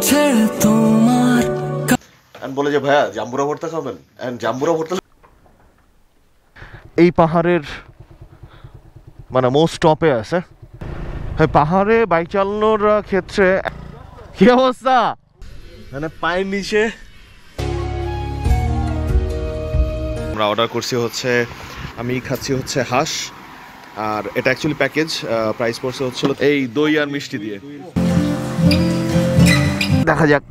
ছেড়ে তোমার বলে যে ভাইয়া জাম্বুরা ভর্তা খাবেন, জাম্বুরা ভর্তা। এই পাহাড়ের মানে মোস্ট টপে আছে। হ্যাঁ, পাহাড়ে বাইক চালানোর ক্ষেত্রে কি অবস্থা, মানে পায়ের নিচে। আমরা অর্ডার করছি হচ্ছে, আমি খাচ্ছি হচ্ছে হাঁস, আর এটা অ্যাকচুয়ালি প্যাকেজ, প্রাইস পড়ছে হচ্ছিল এই দই আর মিষ্টি দিয়ে। দেখা যাক।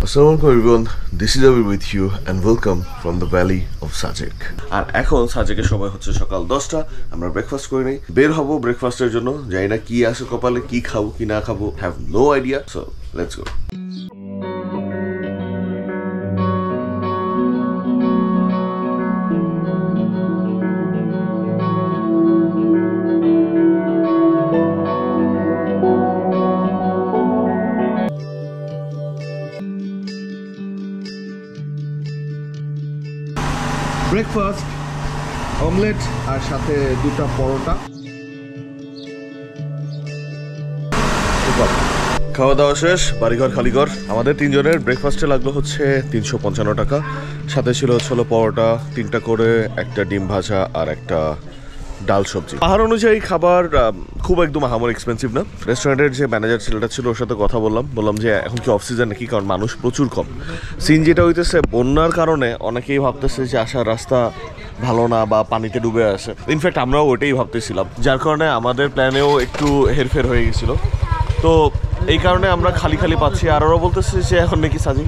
Assalamualaikum everyone, this is Abir with you and welcome from the valley of Sajek. আর এখন সাজেকের সময় হচ্ছে সকাল 10টা। আমরা ব্রেকফাস্ট করে নেই, বের হব ব্রেকফাস্টের জন্য। জানি না কি আসে কপালে, কি খাবো কি না খাবো, have no idea. So let's go. Breakfast, omelette আর সাথে দুটা পরোটা। খাওয়া দাওয়া শেষ, বাড়িঘর খালিঘর। আমাদের তিনজনের ব্রেকফাস্টে লাগলো হচ্ছে 355 টাকা। সাথে ছিল হলো পরোটা 3টা করে, একটা ডিম ভাজা আর একটা ডাল সবজি। পাহাড় অনুযায়ী খাবার খুব একদম আমার এক্সপেন্সিভ না। রেস্টুরেন্টের যে ম্যানেজার ছেলেটা ছিল ওর সাথে কথা বললাম যে এখন কি অফ সিজন নাকি, কারণ মানুষ প্রচুর কম। সিন যেটা হইতেছে বন্যার কারণে অনেকেই ভাবতেছে যে আসার রাস্তা ভালো না বা পানিতে ডুবে আসে। ইনফ্যাক্ট আমরাও ওইটাই ভাবতেছিলাম, যার কারণে আমাদের প্ল্যানেও একটু হেরফের হয়ে গেছিলো। তো এই কারণে আমরা খালি খালি পাচ্ছি। আর ওরা বলতেছে যে এখন নাকি Sajek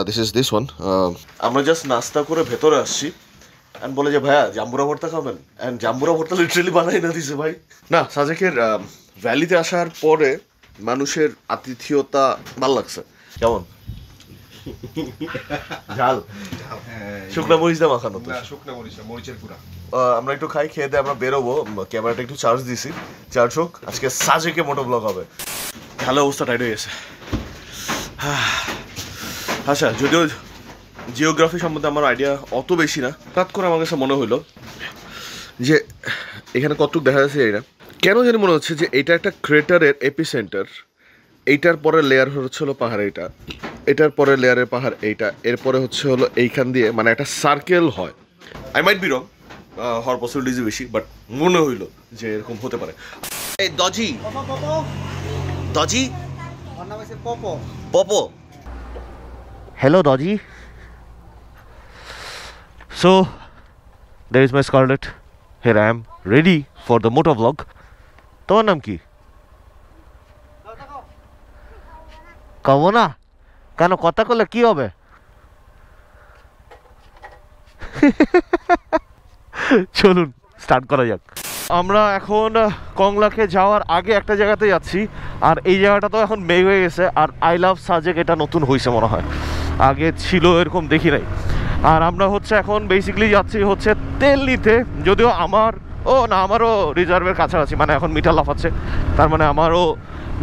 this is this one. আমরা জাস্ট নাস্তা করে ভেতরে আসছি এন্ড বলে যে ভাইয়া জাম্বুরা ভর্তা খাবেন, এন্ড জাম্বুরা ভর্তা লিটারালি বানাই না দিছে ভাই। না, সাজেকের ভ্যালিতে আসার পরে মানুষের আতিথেয়তা ভালো লাগছে। কেমন ঝাল? শুকনা মরিচ দিয়ে মাখানো তো? শুকনা মরিচ, মরিচের গুঁড়া। আমরা একটু খাই, খেয়ে দিয়ে আমরা বেরোবো। ক্যামেরাটা একটু চার্জ দিছি, চার্জ হোক। আজকে সাজেকে মোটো ব্লগ হবে। ভালো অবস্থা টাইট হয়ে গেছে। আচ্ছা, যদিও জিওগ্রাফি সম্বন্ধে আমার আইডিয়া অত বেশি না, হঠাৎ করে আমার কাছে মনে হলো যে এখানে কতটুকু দেখা যাচ্ছে এটা কেন জানি মনে হচ্ছে যে এটা একটা ক্রেটারের এপিসেন্টার। এইটার পরে লেয়ার হচ্ছে হলো পাহাড়, এটার পরে লেয়ারের পাহাড় এইটা, এরপরে হচ্ছে হলো এইখান দিয়ে মানে একটা সার্কেল হয়। আই মাইট বি রং, হওয়ার পসিবিলিটিজ বেশি, বাট মনে হইলো যে এরকম হতে পারে। এই দজি দজি পপো। Hello, Dodgy. So, there is my Scarlett. Here I am, ready for the motor vlog. তোমার নাম কি? কব না কেন? কথা বললে কি হবে? চলুন স্টার্ট করা যাক। আমরা এখন কংলাকে যাওয়ার আগে একটা জায়গাতে যাচ্ছি, আর এই জায়গাটা তো এখন মেঘ হয়ে গেছে। আর আই লাভ সাজেক এটা নতুন হয়েছে মনে হয়, আগে ছিল এরকম দেখি নাই। আর আমরা হচ্ছে এখন বেসিক্যালি যাচ্ছি হচ্ছে তেল নিতে, যদিও আমারও রিজার্ভের কাছাকাছি, মানে এখন মিটার লাফাচ্ছে, তার মানে আমারও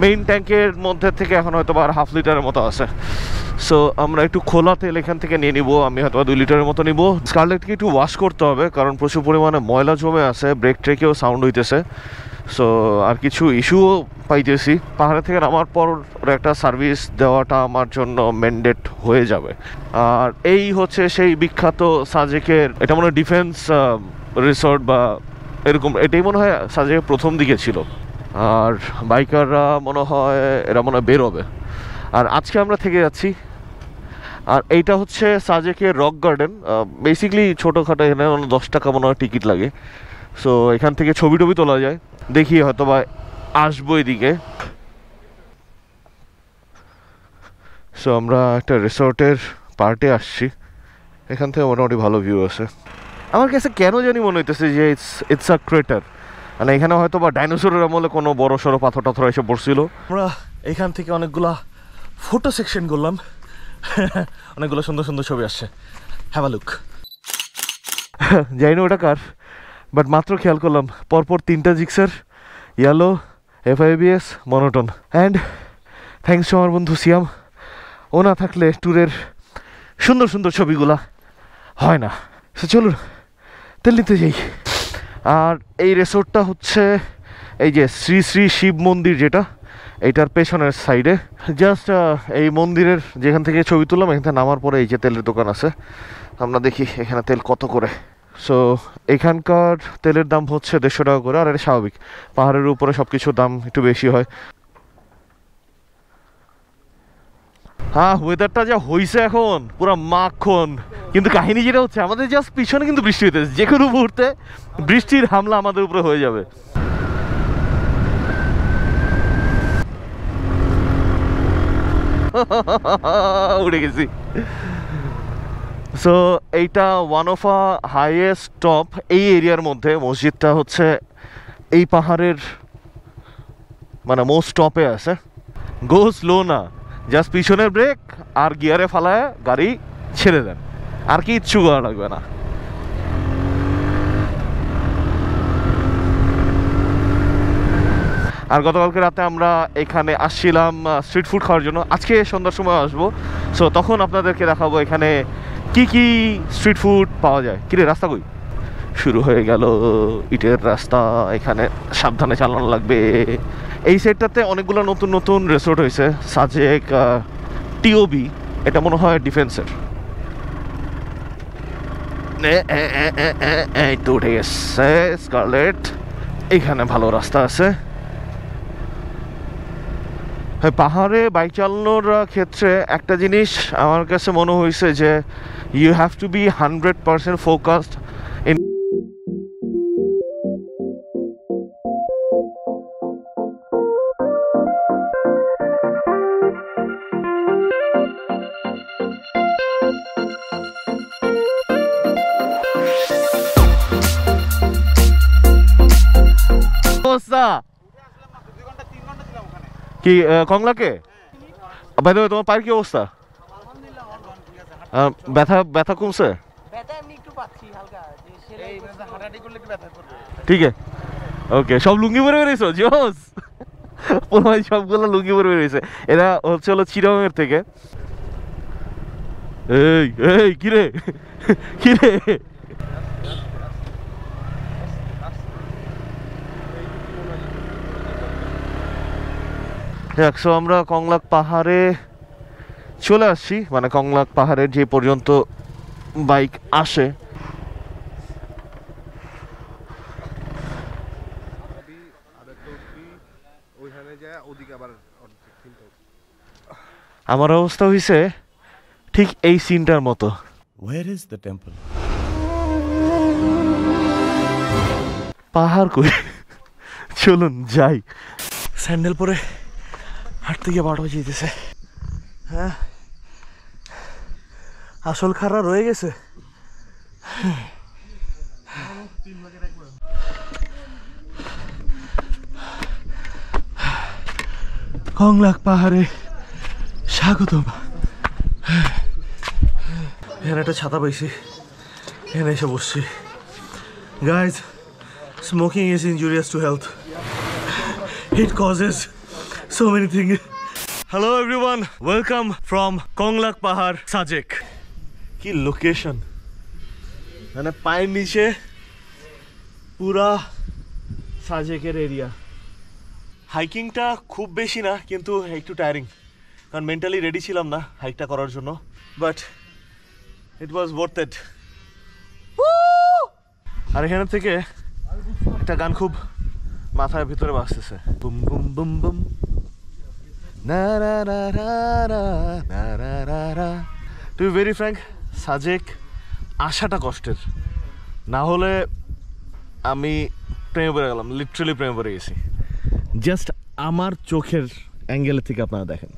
মেইন ট্যাঙ্কের মধ্যে থেকে এখন হয়তো আর হাফ লিটারের মতো আছে। সো আমরা একটু খোলা তেল এখান থেকে নিয়ে নিব। আমি হয়তো 2 লিটারের মতো নিব। স্কারলেটকে একটু ওয়াশ করতে হবে, কারণ প্রচুর পরিমাণে ময়লা জমে আছে, ব্রেক ট্রেকেও সাউন্ড হইতেছে। সো আর কিছু ইস্যুও পাইতেছি। পাহাড়ে থেকে নামার পর একটা সার্ভিস দেওয়াটা আমার জন্য ম্যান্ডেট হয়ে যাবে। আর এই হচ্ছে সেই বিখ্যাত সাজেকের, এটা মনে হয় ডিফেন্স রিসর্ট বা এরকম, এটাই মনে হয় সাজেকের প্রথম দিকে ছিল। আর বাইকাররা মনে হয় বেরোবে। আর আজকে আমরা থেকে যাচ্ছি। আর এইটা হচ্ছে সাজেকের রক গার্ডেন। বেসিক্যালি ছোটোখাটো, এখানে 10 টাকা মনে হয় টিকিট লাগে। সো এখান থেকে ছবি টবি তোলা যায়। দেখি হয়তো বা আসবো এদিকে। সো আমরা একটা রিসোর্টের পার্টে আসছি, এখান থেকে মোটামুটি ভালো ভিউ আছে। আমার কাছে কেন জানি মনে হইতেছে যে ইটস আ ক্রেটার, মানে এখানে হয়তো বা ডাইনোসরের আমলে কোনো বড় সড়ো পাথর টাথর এসে পড়ছিল। আমরা এখান থেকে অনেকগুলা ফটো সেকশন করলাম, অনেকগুলো সুন্দর সুন্দর ছবি আসছে। Have a look. জানি না ওটা কার, বাট মাত্র খেয়াল করলাম পরপর 3টা Gixxer, yellow, FIBS, monotone. And thanks to আমার বন্ধু সিয়াম, ও না থাকলে ট্যুরের সুন্দর সুন্দর ছবিগুলা হয় না। সো চলুন তেল নিতে যাই। আর এই রিসোর্টটা হচ্ছে এই যে শ্রী শ্রী শিব মন্দির, যেটা এইটার পেছনের সাইডে। জাস্ট এই মন্দিরের যেখান থেকে ছবি তুললাম, এখান থেকে নামার পরে এই যে তেলের দোকান আছে, আমরা দেখি এখানে তেল কত করে। সো এখানকার তেলের দাম হচ্ছে 150 টাকা করে। আর এটা স্বাভাবিক, পাহাড়ের উপরে সব কিছুর দাম একটু বেশি হয়। হ্যাঁ, ওয়েদারটা যা হইছে এখন পুরো মাখন, কিন্তু কাহিনী যেটা হচ্ছে আমাদের জাস্ট পিছনে কিন্তু বৃষ্টি হইতেছে, যে কোনো মুহূর্তে বৃষ্টির হামলা আমাদের উপরে হয়ে যাবে। উড়ে গেছি। সো এইটা one of a highest top এই এরিয়ার মধ্যে। মসজিদটা হচ্ছে এই পাহাড়ের মানে মোস্ট টপে আছে। গো স্লো না, জাস্ট পিছনের ব্রেক আর গিয়ারে ফালায় গাড়ি ছেড়ে দেন, আর কি ইচ্ছু করা লাগবে না। আর গতকালকে রাতে আমরা এখানে আসছিলাম স্ট্রিট ফুড খাওয়ার জন্য, আজকে সন্ধ্যার সময় আসবো। সো তখন আপনাদেরকে দেখাবো এখানে কি কি স্ট্রিট ফুড পাওয়া যায়। কিরে রাস্তা কই? শুরু হয়ে গেল ইটের রাস্তা, এখানে সাবধানে চালানো লাগবে। এই সাইডটাতে অনেকগুলো নতুন নতুন রিসোর্ট হয়েছে, সাজেক, TOB, এটা মনে হয় ডিফেন্সের। এই তো উঠে গেছে স্কারলেট, এইখানে ভালো রাস্তা আছে। হ্যাঁ, পাহাড়ে বাইক চালানোর ক্ষেত্রে একটা জিনিস আমার কাছে মনে হয়েছে যে you have to be 100% focused in কি কংলাকে। ভাই তোমার পায়ের কি অবস্থা? ব্যথা ব্যথা কমছে? ঠিক আছে, ওকে। সব লুঙ্গি পরে বেরিয়েছো? জোস, সবগুলো লুঙ্গি পরে বেরিয়েছে। এরা হচ্ছে হলো চিরাঙের থেকে। এই এই কিরে কিরে, একশো আমরা কংলাক পাহাড়ে চলে আসছি, মানে কংলাক পাহাড়ের যে পর্যন্ত বাইক আসে। আমার অবস্থা হয়েছে ঠিক এই সিনটার মতো। Where is the temple? পাহাড় কই, চলুন যাই। স্যান্ডেল পরে হাঁটতে গিয়ে 12 বাজে যেতেছে। হ্যাঁ, আসল খারা রয়ে গেছে। কংলাক পাহাড়ে স্বাগতম। এখানে একটা ছাতা পাইছি, এখানে এসে বসছি। Guys, smoking is injurious to health. It causes so many things. Hello everyone, welcome from Konglak Pahar, Sajek. কি লোকেশন, মানে পায়ের নিচে পুরা সাজেকের এরিয়া। হাইকিংটা খুব বেশি না, কিন্তু একটু টায়ারিং, কারণ মেন্টালি রেডি ছিলাম না হাইকটা করার জন্য, but it was worth it. আর এখান থেকে একটা গান খুব মাথার ভিতরে বাজতেছে, বুম বুম বুম বুম না রা রা রা রা না রা রা রা। To be very frank, Sajek আসাটা কষ্টের, না হলে আমি প্রেমে পড়ে গেলাম, লিটারালি প্রেমে পড়ে গেছি। জাস্ট আমার চোখের অ্যাঙ্গেল থেকে আপনারা দেখেন।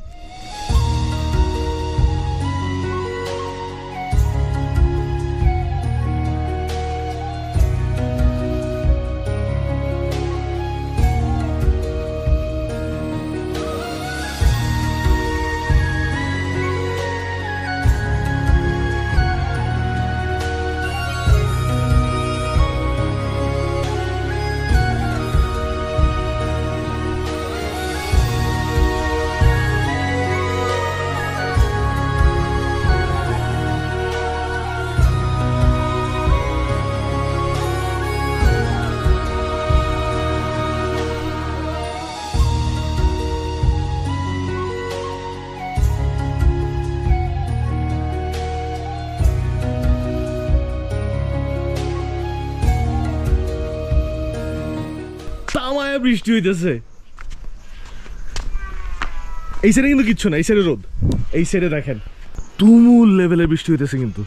বৃষ্টি হইতেছে। এই সাইডে কিন্তু কিচ্ছু না, এই সাইডে রোদ, এই সাইডে দেখেন তুমুল লেভেলের বৃষ্টি হইতেছে কিন্তু।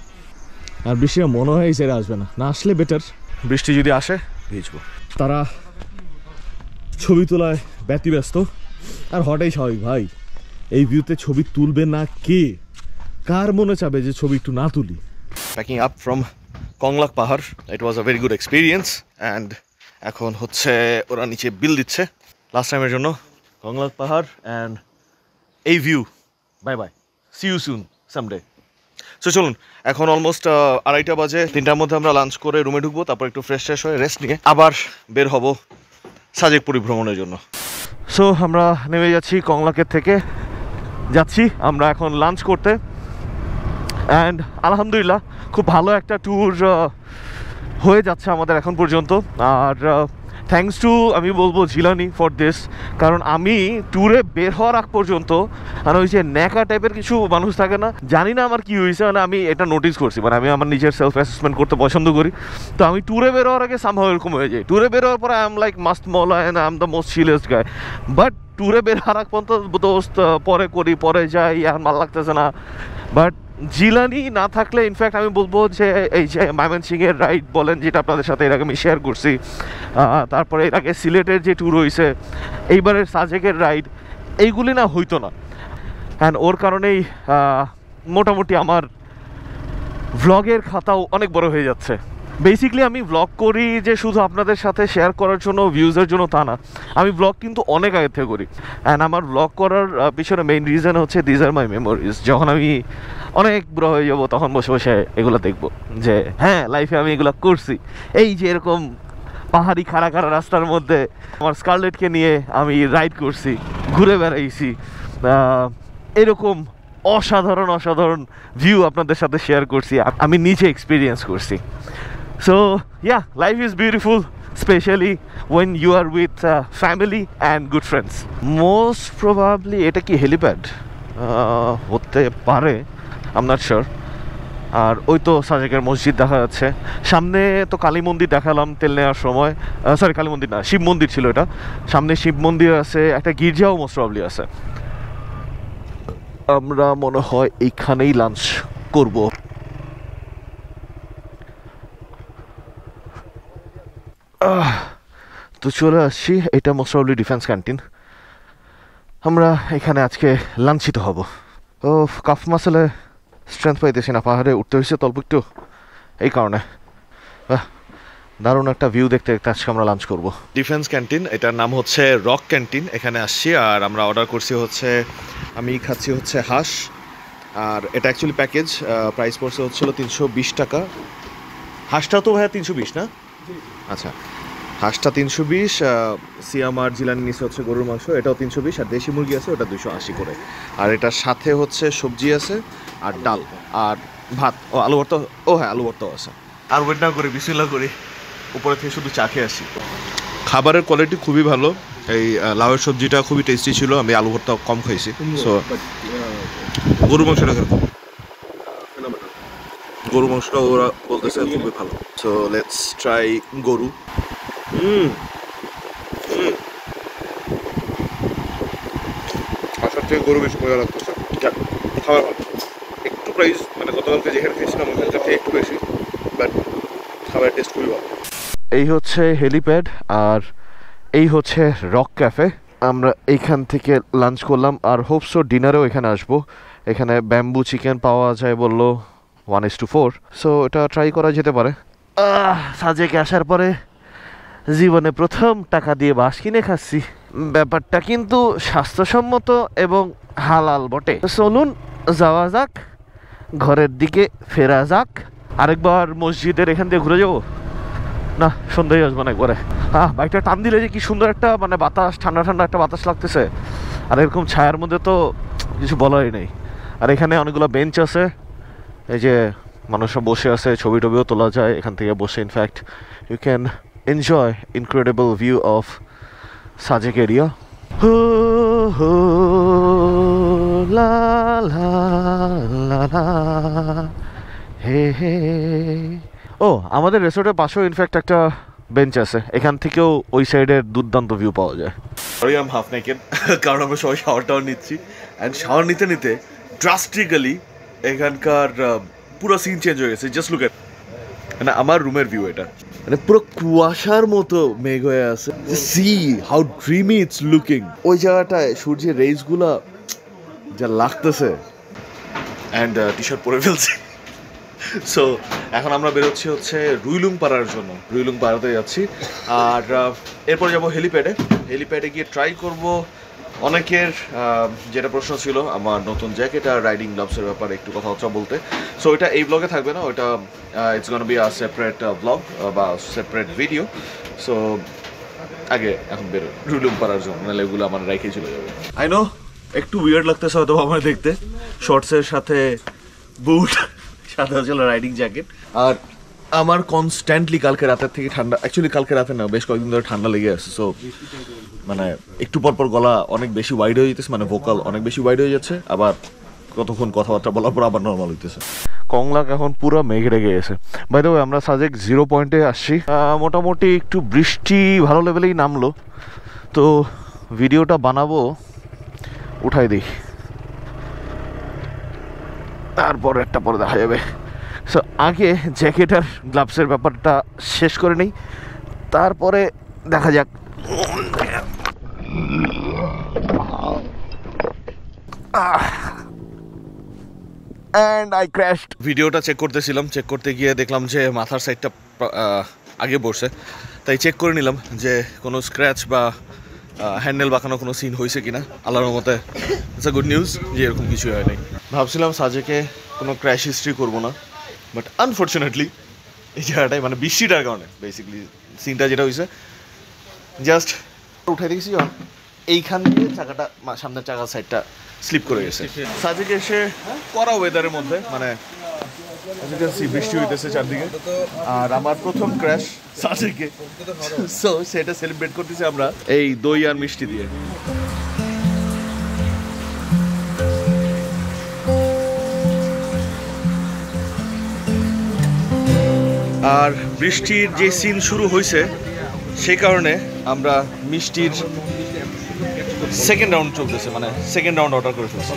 আর বৃষ্টিটা মনে হয় এই সাইডে আসবে না, না আসলে বেটার। বৃষ্টি যদি আসে ভিজবো। তারা ছবি তোলায় ব্যতিব্যস্ত, আর হঠাৎই স্বাভাবিক ভাই, এই ভিউতে ছবি তুলবে না কে? কার মনে চাবে যে ছবি একটু না তুলি? প্যাকিং আপ ফ্রম কংলাক পাহাড়, it was a very good experience. And এখন হচ্ছে ওরা নিচে বিল দিচ্ছে লাস্ট টাইমের জন্য। কংলাক পাহাড় অ্যান্ড এই view, bye bye, see you soon someday. So চলুন, এখন অলমোস্ট 2:30 বাজে। 3টার মধ্যে আমরা লাঞ্চ করে রুমে ঢুকবো, তারপর একটু ফ্রেশ হয়ে রেস্ট নিয়ে আবার বের হব সাজেক পরিভ্রমণের জন্য। সো আমরা নেমে যাচ্ছি, কংলাকের থেকে যাচ্ছি আমরা এখন লাঞ্চ করতে। অ্যান্ড আলহামদুলিল্লাহ খুব ভালো একটা ট্যুর হয়ে যাচ্ছে আমাদের এখন পর্যন্ত। আর থ্যাঙ্কস টু আমি বলবো জিলানি ফর দিস, কারণ আমি ট্যুরে বের হওয়ার আগ পর্যন্ত মানে ওই যে ন্যাকা টাইপের কিছু মানুষ থাকে না, জানি না আমার কী হয়েছে, মানে আমি এটা নোটিস করছি, মানে আমি আমার নিজের সেলফ অ্যাসেসমেন্ট করতে পছন্দ করি। তো আমি ট্যুরে বের হওয়ার আগে সামহাও এরকম হয়ে যাই। ট্যুরে বের হওয়ার পরে আই এম লাইক মাস্ট মৌলা and I am the most chillest guy. But ট্যুরে বের হওয়ার আগ পর্যন্ত দোস্ত পরে করি, পরে যাই, এখন ভালো লাগতেছে না। বাট জিলানি না থাকলে ইনফ্যাক্ট আমি বলবো যে এই যে ময়মনসিংহের রাইড বলেন, যেটা আপনাদের সাথে এর আগে আমি শেয়ার করছি, তারপরে এর আগে সিলেটের যে ট্যুর হয়েছে, এইবারের সাজেকের রাইড, এইগুলি না হইতো না। অ্যান্ড ওর কারণেই মোটামুটি আমার ভ্লগের খাতাও অনেক বড় হয়ে যাচ্ছে। বেসিক্যালি আমি ভ্লগ করি যে শুধু আপনাদের সাথে শেয়ার করার জন্য, ভিউজের জন্য, তা না। আমি ভ্লগ কিন্তু অনেক আগে থেকে করি। অ্যান্ড আমার ভ্লগ করার পিছনে মেইন রিজন হচ্ছে দিজ আর মাই মেমোরিজ। যখন আমি অনেক বড় হয়ে যাবো তখন বসে বসে এগুলো দেখবো যে হ্যাঁ লাইফে আমি এগুলো করছি। এই যে এরকম পাহাড়ি খাড়া খাড়া রাস্তার মধ্যে আমার স্কারলেটকে নিয়ে আমি রাইড করছি, ঘুরে বেড়াইছি, এরকম অসাধারণ ভিউ আপনাদের সাথে শেয়ার করছি, আমি নিজে এক্সপিরিয়েন্স করছি। So yeah, life is beautiful, especially when you are with family and good friends. Most probably এটা কি হেলিপ্যাড হতে পারে, I'm not sure. আর ওই তো সাজেকের মসজিদ দেখা যাচ্ছে সামনে। তো কালী মন্দির দেখালাম তেল নেওয়ার সময়, সরি কালী মন্দির না, শিব মন্দির ছিল এটা। সামনে শিব মন্দির আছে, একটা গির্জাও মোস্ট প্রবাবলি আছে। আমরা মনে হয় এইখানেই লাঞ্চ করব। তো চলে আসছি, এটা মোস্ট প্রবাবলি ডিফেন্স ক্যান্টিন। আমরা এখানে আজকে লাঞ্চিত হব। ও কাফ মাসেলে স্ট্রেংথ পাইতেছি না, পাহাড়ে উঠতে হয়েছে অল্প একটু, এই কারণে। দারুণ একটা ভিউ দেখতে দেখতে আজকে আমরা লাঞ্চ করব। ডিফেন্স ক্যান্টিন, এটার নাম হচ্ছে রক ক্যান্টিন। এখানে আসছি আর আমরা অর্ডার করছি হচ্ছে, আমি খাচ্ছি হচ্ছে হাঁস। আর এটা অ্যাকচুয়ালি প্যাকেজ, প্রাইস পড়ছে হচ্ছিল 320 টাকা। হাঁসটাও তো ভাইয়া 320 না? আচ্ছা, হাঁসটা 320, সিয়াম আর জিলানি নিচে হচ্ছে গরুর মাংস, এটাও 320, আর দেশি মুরগি আছে ওটা 280 করে। আর এটার সাথে হচ্ছে সবজি আছে আর ডাল আর ভাত, ও আলু ভর্তা, ও হ্যাঁ আলু ভর্তাও আছে। আর ওয়েট না করি, বিসমিল্লাহ করি, উপরে থেকে শুধু চা খেয়ে আসি। খাবারের কোয়ালিটি খুবই ভালো, এই লাউয়ের সবজিটা খুবই টেস্টি ছিল, আমি আলু ভর্তা কম খাইছি। সো গরুর মাংসটা কিরকম? গরু মাংসটা ওরা বলতেছে খুবই ভালো। সো লেটস ট্রাই গরু। আসার থেকে গরু বেশি মজা লাগতেছে, খাবার ভালো। একটু প্রাইস মানে গতকালকে যেখানে খেয়েছিলাম ওখানকার থেকে একটু বেশি, বাট খাবারের টেস্ট খুবই ভালো। এই হচ্ছে হেলিপ্যাড আর এই হচ্ছে রক ক্যাফে। আমরা এইখান থেকে লাঞ্চ করলাম আর হোপসো ডিনারেও এখানে আসবো। এখানে ব্যাম্বু চিকেন পাওয়া যায় বললো 1:4, সো এটা ট্রাই করা যেতে পারে। সাজেকে আসার পরে জীবনে প্রথম টাকা দিয়ে বাঁশ কিনে খাচ্ছি। ব্যাপারটা কিন্তু স্বাস্থ্যসম্মত এবং হালাল বটে। চলুন যাওয়া যাক, ঘরের দিকে ফেরা যাক। আরেকবার মসজিদের এখান দিয়ে ঘুরে যাবো না, সন্ধ্যায় আসবো না একবারে। বাইকটা টান দিলে যে কি সুন্দর একটা মানে বাতাস, ঠান্ডা ঠান্ডা একটা বাতাস লাগতেছে। আর এরকম ছায়ার মধ্যে তো কিছু বলারই নেই। আর এখানে অনেকগুলো বেঞ্চ আছে, এই যে মানুষরা বসে আছে, ছবি টবিও তোলা যায় এখান থেকে বসে। In fact you can enjoy incredible view of Sajek area. লা লা লা লা হে হে। ও আমাদের রিসোর্টের পাশেও ইনফ্যাক্ট একটা বেঞ্চ আছে, এখান থেকেও ওই সাইডের দুর্দান্ত ভিউ পাওয়া যায়। Sorry I am half naked, কারণ আমরা সবাই শাওয়ার টাওয়ার নিচ্ছি অ্যান্ড শাওয়ার নিতে নিতে ড্রাস্টিক্যালি এখানকার পুরো সিন চেঞ্জ হয়ে গেছে। জাস্ট লুক এট, মানে আমার রুমের ভিউ এটা, মানে পুরো কুয়াশার মতো মেঘ হয়ে আছে। C how dreamy it's looking. ওই জায়গাটায় সূর্যের রেজগুলা যা লাগতেছে, অ্যান্ড টি শার্ট পরে ফেলছি। সো এখন আমরা বেরোচ্ছি হচ্ছে রুইলুং পাড়ার জন্য, রুইলুং পাড়াতে যাচ্ছি। আর এরপর যাবো হেলিপ্যাডে। হেলিপ্যাডে গিয়ে ট্রাই করব অনেকের যেটা প্রশ্ন ছিল আমার নতুন জ্যাকেট আর রাইডিং গ্লাভসের ব্যাপারে একটু কথাবার্তা বলতে। সো এটা এই ব্লগে থাকবে না, ওটা it's gonna be a separate blog বা সেপারেট ভিডিও। সো আগে এখন বেরো রুইলুং পাড়ার জন্য, নাহলে এগুলো আমার রেখে চলে যাবে। আই নো একটু উইয়ার্ড লাগতেছে হয়তো আমার দেখতে, শর্টসের সাথে বুট, সাথে হচ্ছে রাইডিং জ্যাকেট। আর আমার কনস্ট্যান্টলি কালকে রাতের থেকে ঠান্ডা, অ্যাকচুয়ালি কালকে রাতে না বেশ কয়েকদিন ধরে ঠান্ডা লেগে আছে। সো মানে একটু পর পর গলা অনেক বেশি ওয়াইড হয়ে যেতেছে, মানে ভোকাল অনেক বেশি ওয়াইড হয়ে যাচ্ছে, আবার কতক্ষণ কথাবার্তা বলার পর আবার নর্মাল হইতেছে। কংলাক এখন পুরো মেঘ রেগে গেছে। বাই দ্য ওয়ে আমরা সাজেক 0 পয়েন্টে আসছি। মোটামুটি একটু বৃষ্টি ভালো লেভেলেই নামলো, তো ভিডিওটা বানাবো, উঠাই দিই, তারপর একটা পরে দেখা যাবে। সো আগে জ্যাকেট আর গ্লাভসের ব্যাপারটা শেষ করে নেই, তারপরে দেখা যাক। And I crashed. ভিডিওটা চেক করতেছিলাম, চেক করতে গিয়ে দেখলাম যে মাথার সাইডটা আগে বসছে, তাই চেক করে নিলাম যে কোনো স্ক্র্যাচ বা হ্যান্ডেল বাঁকানো কোনো সিন হয়েছে কিনা। আল্লাহর মতে ইটস আ গুড নিউজ যে এরকম কিছু হয় নাই। ভাবছিলাম সাজেকে কোনো ক্র্যাশ হিস্ট্রি করবো না, বাট আনফর্চুনেটলি এই জায়গাটায় মানে বৃষ্টিটার কারণে বেসিক্যালি সিনটা যেটা হয়েছে, জাস্ট উঠে দেখেছি যখন এইখান দিয়ে চাকাটা সামনের চাকার সাইডটা স্লিপ করে গেছে। সাজেকে এসে করা ওয়েদারের মধ্যে, মানে বৃষ্টি হইতেছে চারদিকে, আর আমার প্রথম ক্র্যাশ সাজেকে। সো সেটা সেলিব্রেট করতেছি আমরা এই দই আর মিষ্টি দিয়ে। আর বৃষ্টির যে সিন শুরু হয়েছে সেই কারণে আমরা মিষ্টির সেকেন্ড রাউন্ড চলতেছে, মানে সেকেন্ড রাউন্ড অর্ডার করে ফেলছি।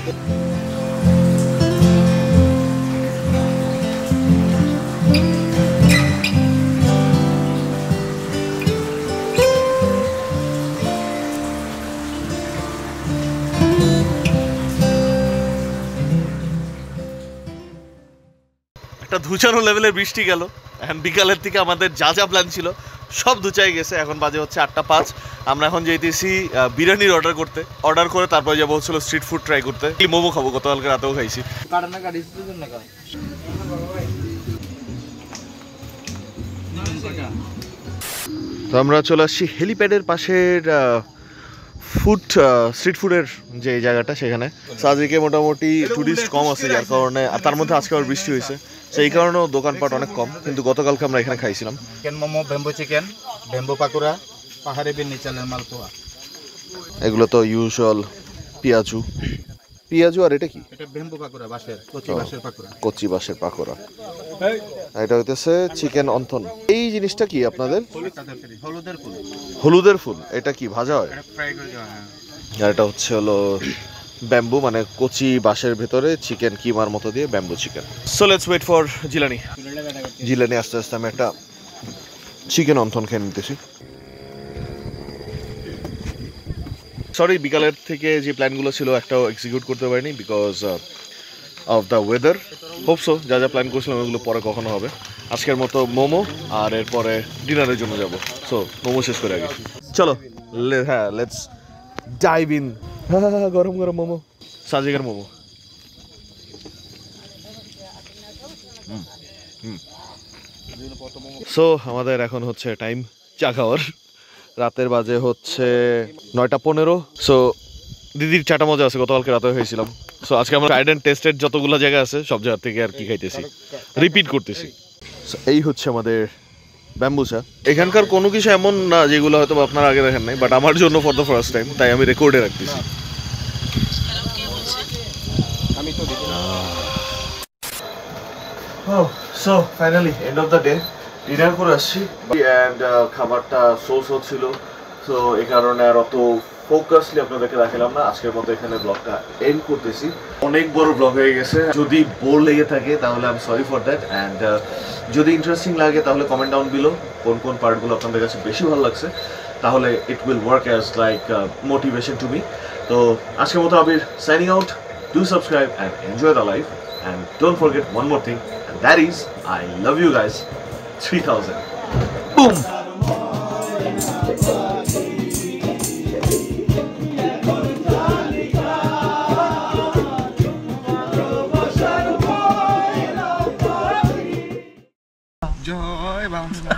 একটা ধুচানো লেভেলের বৃষ্টি গেল, এখন বিকালের থেকে আমাদের যা যা প্ল্যান ছিল সব ধুচাই গেছে। এখন বাজে হচ্ছে 8:05। আমরা এখন যেতেছি বিরিয়ানির অর্ডার করে তারপরে যাবো হচ্ছিল স্ট্রিট ফুড ট্রাই করতে। মোমো খাবো, গতকালকে রাতেও খাইছি। তো আমরা চলে আসছি হেলিপ্যাডের পাশের স্ট্রিট ফুডের যে জায়গাটা, সেখানে সাজেকে মোটামুটি টুরিস্ট কম আছে, যার কারণে, আর তার মধ্যে আজকে আবার বৃষ্টি হয়েছে, সেই কারণেও দোকানপাট অনেক কম। কিন্তু গতকালকে আমরা এখানে খাইছিলাম chicken momo, bamboo chicken, bamboo pakora, পাহাড়ি বিন্নি চালের মালপোয়া। এগুলো তো ইউজুয়াল পেঁয়াজু। আর এটা কি? এটা বেম্বু পাকোড়া, বাঁশের কচি বাঁশের পাকোড়া। কচি বাঁশের পাকোড়া। এটা হইতেছে চিকেন অন্থন। এই জিনিসটা কি আপনাদের? হলুদের ফুল। হলুদের ফুল, এটা কি ভাজা হয়? ফ্রাই করে দেওয়া হয়। আর এটা হচ্ছে হলো ব্যাম্বু, মানে কচি বাঁশের ভেতরে চিকেন কিমার মতো দিয়ে bamboo chicken. So let's wait for Jilani. আস্তে আস্তে আমি একটা চিকেন অন্থন খেয়ে নিতেছি। সরি, বিকালের থেকে যে প্ল্যানগুলো ছিল একটাও এক্সিকিউট করতে পারিনি because of the weather. Hope so যা যা প্ল্যান করছিলাম ওগুলো পরে কখনো হবে। আজকের মতো মোমো, আর এরপরে ডিনারের জন্য যাব। সো মোমো শেষ করে আগে চলো, হ্যাঁ লেটস ডাইভ ইন। হ্যাঁ, গরম গরম মোমো, সাজেকের মোমো। সো আমাদের এখন হচ্ছে টাইম চা খাওয়ার। রাতের বাজে হচ্ছে 9:15। সো দিদির চাটা মজা আছে, গতকালকে রাতে হয়েছিলাম। সো আজকে আমরা ট্রাইড অ্যান্ড টেস্টেড যতগুলো জায়গা আছে সব জায়গা থেকে আর কি খাইতেছি, রিপিট করতেছি। এই হচ্ছে আমাদের ব্যাম্বু চা। এখানকার কোনো কিছু এমন না যেগুলো হয়তো আপনারা আগে দেখেন নাই, বাট আমার জন্য ফর দ্য ফার্স্ট টাইম, তাই আমি রেকর্ডে রাখতেছি। So finally end of the day. Dinner করে আসছি অ্যান্ড খাবারটা সো ছিল, তো এই কারণে আর অত ফোকাসলি আপনাদেরকে দেখালাম না। আজকের মতো এখানে ব্লগটা এন্ড করতেছি। অনেক বড় ব্লগ হয়ে গেছে, যদি বোর লেগে থাকে তাহলে I am sorry for that. And যদি ইন্টারেস্টিং লাগে তাহলে কমেন্ট ডাউন বিলো কোন কোন পার্টগুলো আপনাদের কাছে বেশি ভালো লাগছে, তাহলে it will work as like motivation to me. তো আজকের মতো Abir signing out. Do subscribe and enjoy the life and don't forget one more thing, and that is I love you guys 3000। Boom. জয় বাংলা।